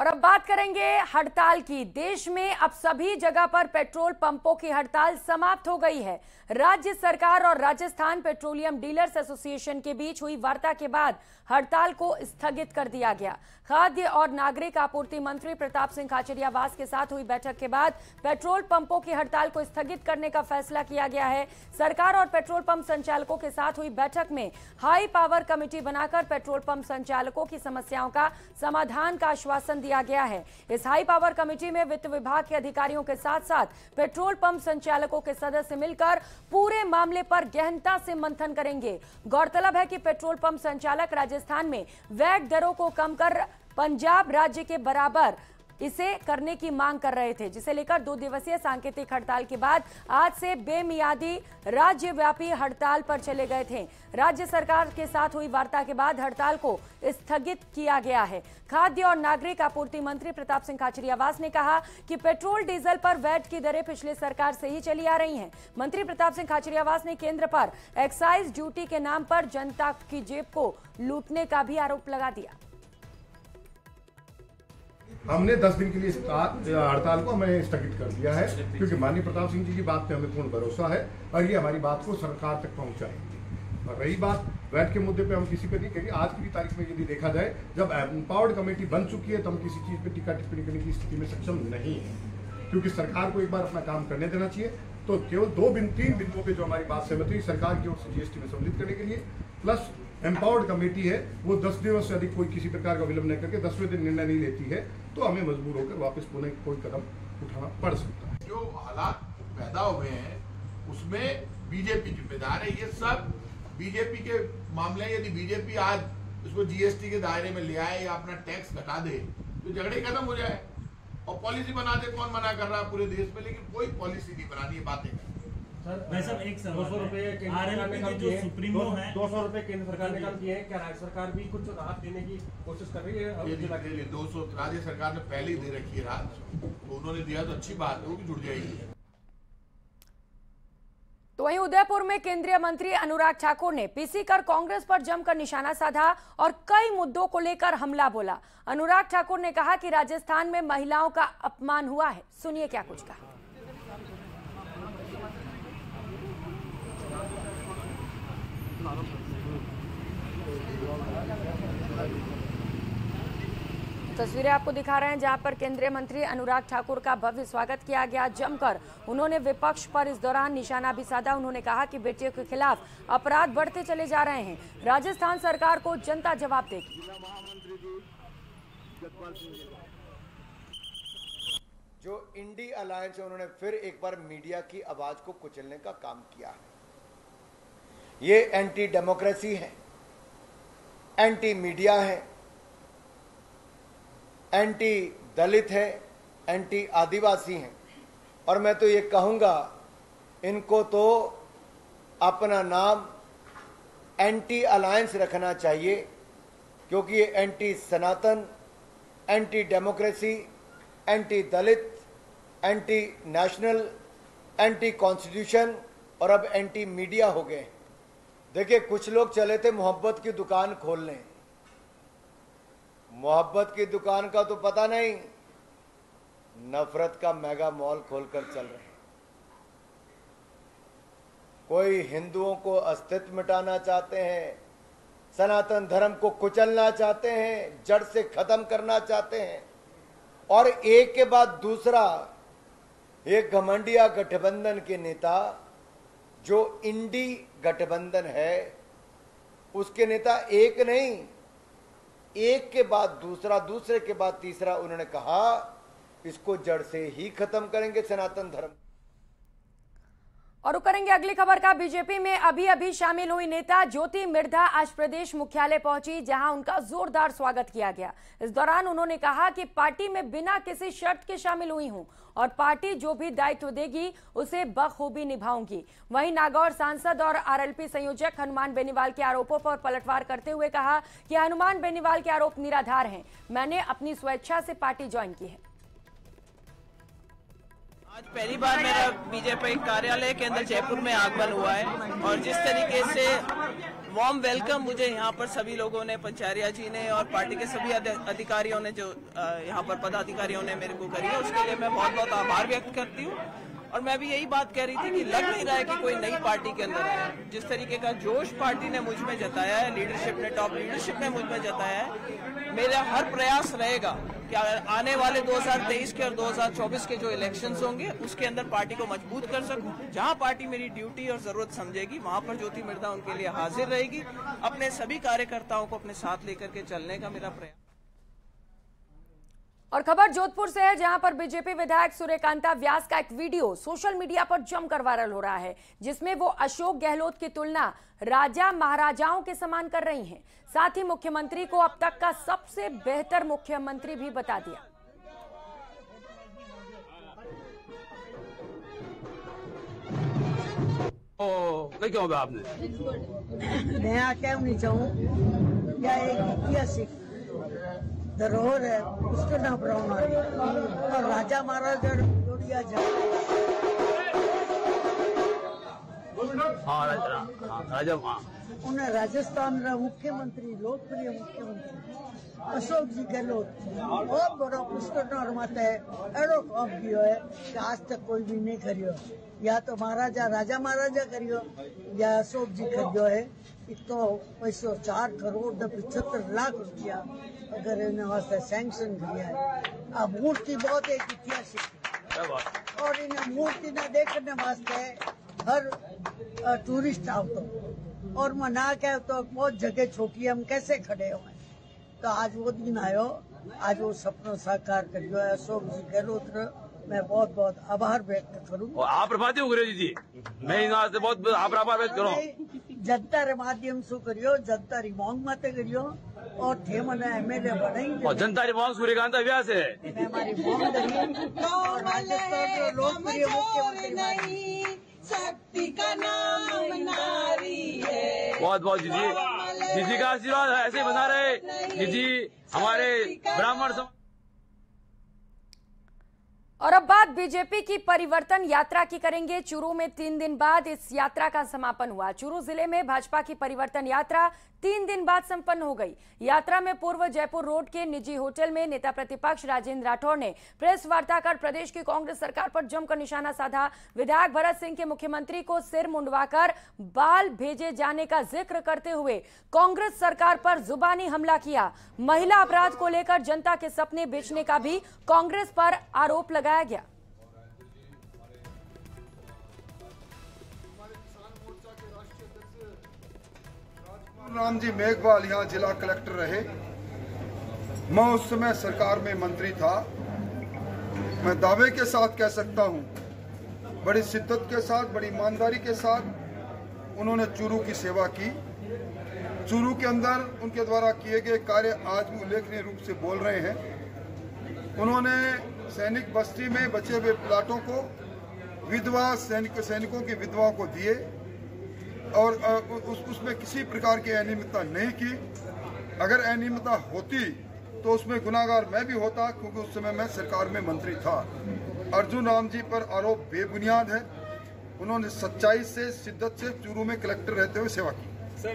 और अब बात करेंगे हड़ताल की। देश में अब सभी जगह पर पेट्रोल पंपों की हड़ताल समाप्त हो गई है। राज्य सरकार और राजस्थान पेट्रोलियम डीलर्स एसोसिएशन के बीच हुई वार्ता के बाद हड़ताल को स्थगित कर दिया गया। खाद्य और नागरिक आपूर्ति मंत्री प्रताप सिंह खाचरियावास के साथ हुई बैठक के बाद पेट्रोल पंपों की हड़ताल को स्थगित करने का फैसला किया गया है। सरकार और पेट्रोल पंप संचालकों के साथ हुई बैठक में हाई पावर कमेटी बनाकर पेट्रोल पंप संचालकों की समस्याओं का समाधान का आश्वासन दिया गया है। इस हाई पावर कमेटी में वित्त विभाग के अधिकारियों के साथ साथ पेट्रोल पंप संचालकों के सदस्य मिलकर पूरे मामले पर गहनता से मंथन करेंगे। गौरतलब है कि पेट्रोल पंप संचालक राजस्थान में वैट दरों को कम कर पंजाब राज्य के बराबर इसे करने की मांग कर रहे थे, जिसे लेकर 2 दिवसीय सांकेतिक हड़ताल के बाद आज से बेमियादी राज्यव्यापी हड़ताल पर चले गए थे। राज्य सरकार के साथ हुई वार्ता के बाद हड़ताल को स्थगित किया गया है। खाद्य और नागरिक आपूर्ति मंत्री प्रताप सिंह खाचरियावास ने कहा कि पेट्रोल डीजल पर वैट की दरें पिछले सरकार से ही चली आ रही हैं। मंत्री प्रताप सिंह खाचरियावास ने केंद्र पर एक्साइज ड्यूटी के नाम पर जनता की जेब को लूटने का भी आरोप लगा दिया। हमने 10 दिन के लिए हड़ताल को हमें स्थगित कर दिया है, क्योंकि माननीय प्रताप सिंह जी की बात पे हमें पूर्ण भरोसा है और ये हमारी बात को सरकार तक पहुंचाएंगे। और रही बात वैट के मुद्दे पे, हम किसी पे नहीं कहेंगे। आज की तारीख में यदि देखा जाए, जब एम्पावर्ड कमेटी बन चुकी है तो हम किसी चीज पे टीका टिप्पणी करने की स्थिति में सक्षम नहीं है, क्योंकि सरकार को एक बार अपना काम करने देना चाहिए। तो केवल 3 बिंदुओं पे जो हमारी बात सहमत हुई सरकार की ओर से जीएसटी में सम्मिलित करने के लिए, प्लस एम्पावर्ड कमेटी है वो 10 दिनों से अधिक कोई किसी प्रकार का विलंब नहीं करके 10वें दिन निर्णय नहीं लेती है, तो हमें मजबूर होकर वापस पुनः कोई कदम उठाना पड़ सकता है। जो हालात पैदा हुए हैं उसमें बीजेपी जिम्मेदार है। ये सब बीजेपी के मामले हैं। यदि बीजेपी आज उसको जीएसटी के दायरे में ले आए या अपना टैक्स घटा दे तो झगड़े खत्म हो जाए और पॉलिसी बना दे। कौन मना कर रहा है पूरे देश में, लेकिन कोई पॉलिसी नहीं बनानी है, बातें सर एक 200 रुपए जो सुप्रीमो है, 200 रुपए केंद्र सरकार ने कम किए हैं। क्या राज्य सरकार भी कुछ राहत देने की कोशिश कर रही है? 200 राज्य सरकार ने पहले ही दे रखी है राहत, तो उन्होंने दिया तो अच्छी बात है, वो भी जुड़ जाएगी। तो वहीं उदयपुर में केंद्रीय मंत्री अनुराग ठाकुर ने पीसी कर कांग्रेस पर जमकर निशाना साधा और कई मुद्दों को लेकर हमला बोला। अनुराग ठाकुर ने कहा कि राजस्थान में महिलाओं का अपमान हुआ है। सुनिए क्या कुछ कहा। तस्वीरें आपको दिखा रहे हैं जहां पर केंद्रीय मंत्री अनुराग ठाकुर का भव्य स्वागत किया गया जमकर। उन्होंने विपक्ष पर इस दौरान निशाना भी साधा। उन्होंने कहा कि बेटियों के खिलाफ अपराध बढ़ते चले जा रहे हैं। राजस्थान सरकार को जनता जवाब देगी। जो इंडी अलायंस है उन्होंने फिर एक बार मीडिया की आवाज को कुचलने का काम किया है। ये एंटी डेमोक्रेसी है, एंटी मीडिया है, एंटी दलित है, एंटी आदिवासी हैं। और मैं तो ये कहूंगा इनको तो अपना नाम एंटी अलायंस रखना चाहिए, क्योंकि ये एंटी सनातन, एंटी डेमोक्रेसी, एंटी दलित, एंटी नेशनल, एंटी कॉन्स्टिट्यूशन और अब एंटी मीडिया हो गए। देखिए, कुछ लोग चले थे मोहब्बत की दुकान खोलने। मोहब्बत की दुकान का तो पता नहीं, नफरत का मेगा मॉल खोलकर चल रहे हैं। कोई हिंदुओं को अस्तित्व मिटाना चाहते हैं, सनातन धर्म को कुचलना चाहते हैं, जड़ से खत्म करना चाहते हैं, और एक के बाद दूसरा एक घमंडिया गठबंधन के नेता जो इंडी गठबंधन है उसके नेता एक नहीं, एक के बाद दूसरा, दूसरे के बाद तीसरा उन्होंने कहा इसको जड़ से ही खत्म करेंगे सनातन धर्म। और करेंगे अगली खबर का। बीजेपी में अभी शामिल हुई नेता ज्योति मिर्धा आज प्रदेश मुख्यालय पहुंची, जहां उनका जोरदार स्वागत किया गया। इस दौरान उन्होंने कहा कि पार्टी में बिना किसी शर्त के शामिल हुई हूं और पार्टी जो भी दायित्व देगी उसे बखूबी निभाऊंगी। वहीं नागौर सांसद और आरएलपी संयोजक हनुमान बेनीवाल के आरोपों पर पलटवार करते हुए कहा कि हनुमान बेनीवाल के आरोप निराधार हैं। मैंने अपनी स्वेच्छा से पार्टी ज्वाइन की है। आज पहली बार मेरा बीजेपी कार्यालय के अंदर जयपुर में आगमन हुआ है और जिस तरीके से वार्म वेलकम मुझे यहाँ पर सभी लोगों ने, पंचारिया जी ने और पार्टी के सभी अधिकारियों ने, जो यहाँ पर पदाधिकारियों ने मेरे को करी है, उसके लिए मैं बहुत बहुत आभार व्यक्त करती हूँ। और मैं भी यही बात कह रही थी कि लग नहीं रहा है कि कोई नई पार्टी के अंदर है। जिस तरीके का जोश पार्टी ने मुझ में जताया है, लीडरशिप ने, टॉप लीडरशिप ने मुझ में जताया है, मेरा हर प्रयास रहेगा कि आने वाले 2023 के और 2024 के जो इलेक्शंस होंगे उसके अंदर पार्टी को मजबूत कर सकूं। जहां पार्टी मेरी ड्यूटी और जरूरत समझेगी वहां पर ज्योति मिर्धा उनके लिए हाजिर रहेगी। अपने सभी कार्यकर्ताओं को अपने साथ लेकर के चलने का मेरा प्रयास। और खबर जोधपुर से है, जहां पर बीजेपी विधायक सूर्यकांता व्यास का एक वीडियो सोशल मीडिया पर जमकर वायरल हो रहा है, जिसमें वो अशोक गहलोत की तुलना राजा महाराजाओं के समान कर रही हैं। साथ ही मुख्यमंत्री को अब तक का सबसे बेहतर मुख्यमंत्री भी बता दिया। नहीं क्यों आपने नया क्यों नहीं चाहूँ, या एक ऐतिहासिक धरोहर है उसको ना बनाना और राजा महाराजा जोड़िया जाए। राजा उन्हें राजस्थान का मुख्यमंत्री, लोकप्रिय मुख्यमंत्री अशोक जी गहलोत बहुत बड़ा पुष्कर माता है, एड़ो काम किया है कि आज तक कोई भी नहीं करियो। या तो महाराजा राजा महाराजा करियो या अशोक जी करियो है। इतो पैसो 4 करोड़ 75 लाख रुपया अगर इन वास्ते सैंक्शन किया है। अब मूर्ति बहुत एक ऐतिहासिक और इन मूर्ति ने देखने वास्ते हर टूरिस्ट आवतो और मना के तो बहुत जगह छोटी हम कैसे खड़े हुए। तो आज वो दिन आयो, आज वो सपनों साकार करियो है अशोक जी गहलोत। मैं बहुत बहुत आभार व्यक्त करूँ। आप प्रभाती गुरुजी जी, मैं इन वास्ते बहुत आभार व्यक्त करूँ। जनता रे माध्यम से करियो, जनता री मांग मत करियो और थे मने एमएलए बनाएंगे और जनता री मांग सूर्यकांता व्यास है। मैं हमारी मांग करी और राजस्थान के लोकप्रिय मुख्यमंत्री शक्ति का नाम नारी है। बहुत बहुत जीजी का आशीर्वाद ऐसे ही बना रहे। जीजी हमारे ब्राह्मण समाज। और अब बात बीजेपी की परिवर्तन यात्रा की करेंगे। चूरू में 3 दिन बाद इस यात्रा का समापन हुआ। चूरू जिले में भाजपा की परिवर्तन यात्रा 3 दिन बाद संपन्न हो गई। यात्रा में पूर्व जयपुर रोड के निजी होटल में नेता प्रतिपक्ष राजेंद्र राठौर ने प्रेस वार्ता कर प्रदेश की कांग्रेस सरकार पर जमकर निशाना साधा। विधायक भरत सिंह के मुख्यमंत्री को सिर मुंडवाकर बाल भेजे जाने का जिक्र करते हुए कांग्रेस सरकार पर जुबानी हमला किया। महिला अपराध को लेकर जनता के सपने बेचने का भी कांग्रेस पर आरोप लगाया गया। राम जी मेघवाल यहाँ जिला कलेक्टर रहे। मैं उस समय सरकार में मंत्री था। मैं दावे के साथ कह सकता हूँ, बड़ी शिद्दत के साथ, बड़ी ईमानदारी के साथ उन्होंने चूरू की सेवा की। चूरू के अंदर उनके द्वारा किए गए कार्य आज भी उल्लेखनीय रूप से बोल रहे हैं। उन्होंने सैनिक बस्ती में बचे हुए प्लाटों को विधवा सैनिकों की विधवाओं को दिए और उसमें किसी प्रकार की अनियमितता नहीं की। अगर अनियमितता होती तो उसमें गुनाहगार मैं भी होता, क्योंकि उस समय मैं सरकार में मंत्री था। अर्जुन राम जी पर आरोप बेबुनियाद है। उन्होंने सच्चाई से, शिद्दत से चूरू में कलेक्टर रहते हुए सेवा की। सर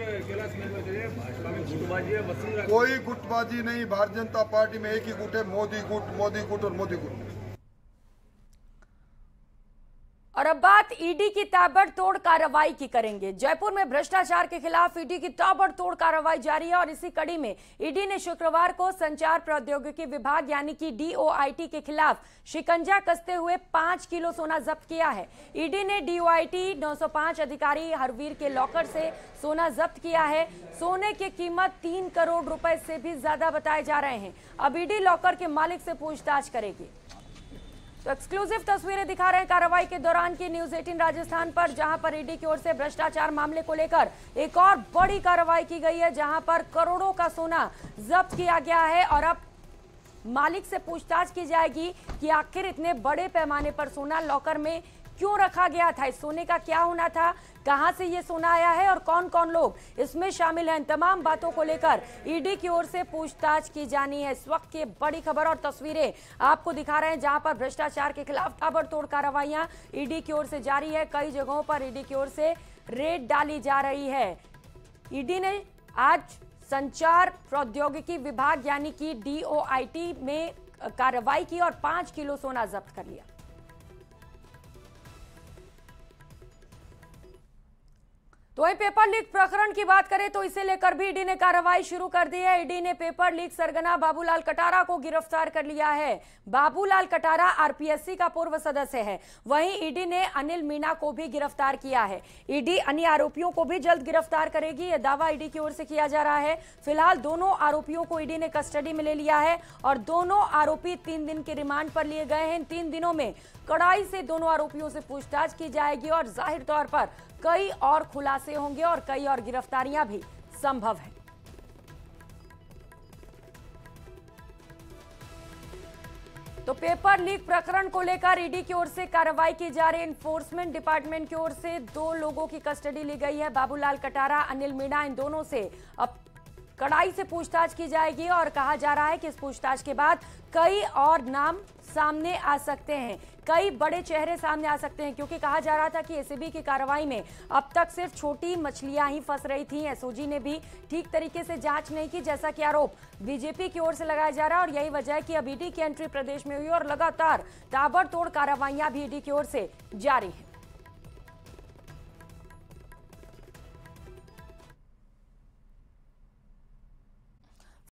भाजपा में गुटबाजी है, कोई गुटबाजी नहीं। भारतीय जनता पार्टी में एक ही गुट है, मोदी गुट और मोदी गुट। और अब बात ईडी की ताबड़तोड़ कार्रवाई की करेंगे। जयपुर में भ्रष्टाचार के खिलाफ ईडी की ताबड़तोड़ कार्रवाई जारी है और इसी कड़ी में ईडी ने शुक्रवार को संचार प्रौद्योगिकी विभाग यानी कि डीओआईटी के खिलाफ शिकंजा कसते हुए 5 किलो सोना जब्त किया है। ईडी ने डीओआईटी 905 अधिकारी हरवीर के लॉकर से सोना जब्त किया है। सोने की कीमत 3 करोड़ रुपए से भी ज्यादा बताए जा रहे हैं। अब ईडी लॉकर के मालिक से पूछताछ करेगी। तो एक्सक्लूसिव तस्वीरें दिखा रहे हैं कार्रवाई के दौरान की न्यूज 18 राजस्थान पर, जहां पर ईडी की ओर से भ्रष्टाचार मामले को लेकर एक और बड़ी कार्रवाई की गई है, जहां पर करोड़ों का सोना जब्त किया गया है और अब मालिक से पूछताछ की जाएगी कि आखिर इतने बड़े पैमाने पर सोना लॉकर में क्यों रखा गया था, इस सोने का क्या होना था, कहां से ये सोना आया है और कौन कौन लोग इसमें शामिल हैं। तमाम बातों को लेकर ईडी की ओर से पूछताछ की जानी है। इस वक्त की बड़ी खबर और तस्वीरें आपको दिखा रहे हैं, जहां पर भ्रष्टाचार के खिलाफ ताबड़तोड़ कार्रवाइयां ईडी की ओर से जारी है। कई जगहों पर ईडी की ओर से रेड डाली जा रही है। ईडी ने आज संचार प्रौद्योगिकी विभाग यानी कि DOIT में कार्रवाई की और 5 किलो सोना जब्त कर लिया। तो वहीं पेपर लीक प्रकरण की बात करें तो इसे लेकर भी ईडी ने कार्रवाई शुरू कर दी है। ईडी ने पेपर लीक सरगना बाबूलाल कटारा को गिरफ्तार कर लिया है। बाबूलाल कटारा RPSC का पूर्व सदस्य है। वहीं ईडी ने अनिल मीणा को भी गिरफ्तार किया है। ईडी अन्य आरोपियों को भी जल्द गिरफ्तार करेगी, यह दावा ईडी की ओर से किया जा रहा है। फिलहाल दोनों आरोपियों को ईडी ने कस्टडी में ले लिया है और दोनों आरोपी 3 दिन के रिमांड पर लिए गए हैं। इन 3 दिनों में कड़ाई से दोनों आरोपियों से पूछताछ की जाएगी और जाहिर तौर पर कई और खुलासे होंगे और कई और गिरफ्तारियां भी संभव है। तो पेपर लीक प्रकरण को लेकर ईडी की ओर से कार्रवाई की जा रही है। एनफोर्समेंट डिपार्टमेंट की ओर से 2 लोगों की कस्टडी ली गई है। बाबूलाल कटारा, अनिल मीणा, इन दोनों से अब कड़ाई से पूछताछ की जाएगी और कहा जा रहा है कि इस पूछताछ के बाद कई और नाम सामने आ सकते हैं, कई बड़े चेहरे सामने आ सकते हैं, क्योंकि कहा जा रहा था कि एसीबी की कार्रवाई में अब तक सिर्फ छोटी मछलियां ही फंस रही थी। एसओजी ने भी ठीक तरीके से जांच नहीं की, जैसा कि आरोप बीजेपी की ओर से लगाया जा रहा है। और यही वजह है कि अब ईडी की एंट्री प्रदेश में हुई और लगातार ताबड़तोड़ कार्रवाइयां भी ईडी की ओर से जारी है।